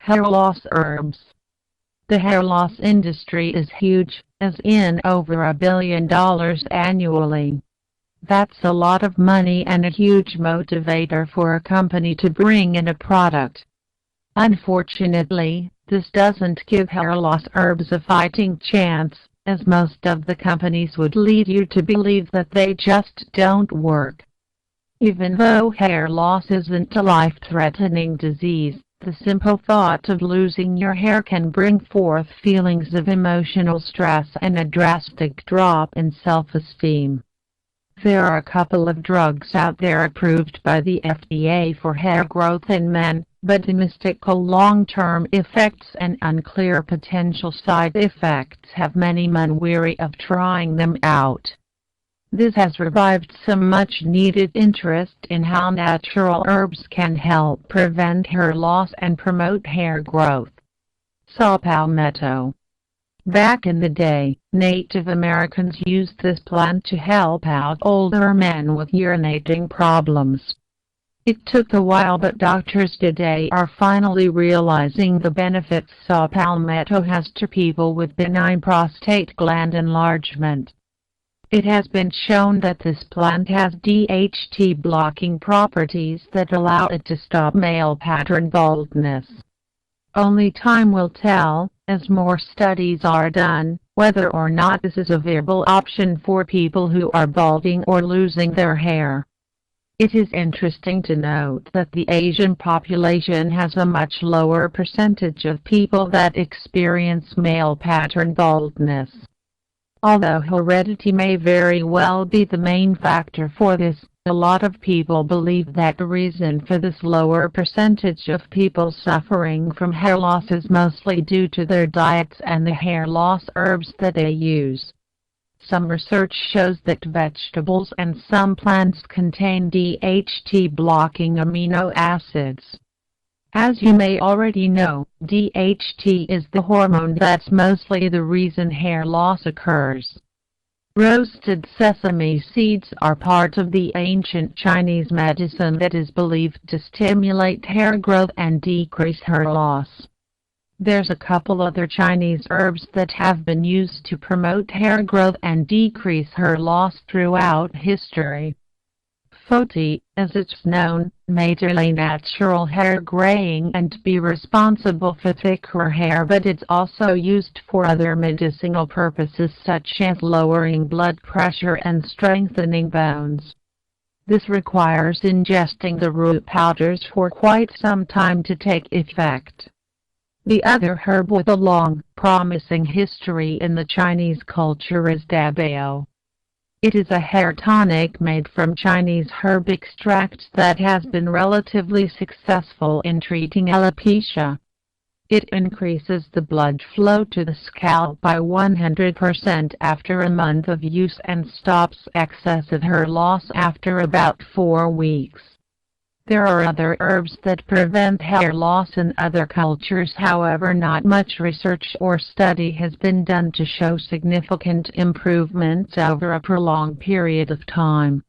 Hair loss herbs. The hair loss industry is huge, as in over $1 billion annually. That's a lot of money and a huge motivator for a company to bring in a product. Unfortunately, this doesn't give hair loss herbs a fighting chance, as most of the companies would lead you to believe that they just don't work. Even though hair loss isn't a life-threatening disease, the simple thought of losing your hair can bring forth feelings of emotional stress and a drastic drop in self-esteem. There are a couple of drugs out there approved by the FDA for hair growth in men, but the mystical long-term effects and unclear potential side effects have many men weary of trying them out. This has revived some much-needed interest in how natural herbs can help prevent hair loss and promote hair growth. Saw palmetto. Back in the day, Native Americans used this plant to help out older men with urinating problems. It took a while, but doctors today are finally realizing the benefits saw palmetto has to people with benign prostate gland enlargement. It has been shown that this plant has DHT blocking properties that allow it to stop male pattern baldness. Only time will tell, as more studies are done, whether or not this is a viable option for people who are balding or losing their hair. It is interesting to note that the Asian population has a much lower percentage of people that experience male pattern baldness. Although heredity may very well be the main factor for this, a lot of people believe that the reason for this lower percentage of people suffering from hair loss is mostly due to their diets and the hair loss herbs that they use. Some research shows that vegetables and some plants contain DHT-blocking amino acids. As you may already know, DHT is the hormone that's mostly the reason hair loss occurs. Roasted sesame seeds are part of the ancient Chinese medicine that is believed to stimulate hair growth and decrease hair loss. There's a couple other Chinese herbs that have been used to promote hair growth and decrease hair loss throughout history. Foti, as it's known, may delay natural hair graying and be responsible for thicker hair, but it's also used for other medicinal purposes such as lowering blood pressure and strengthening bones. This requires ingesting the root powders for quite some time to take effect. The other herb with a long, promising history in the Chinese culture is dabao. It is a hair tonic made from Chinese herb extracts that has been relatively successful in treating alopecia. It increases the blood flow to the scalp by 100% after a month of use and stops excessive hair loss after about 4 weeks. There are other herbs that prevent hair loss in other cultures, however not much research or study has been done to show significant improvements over a prolonged period of time.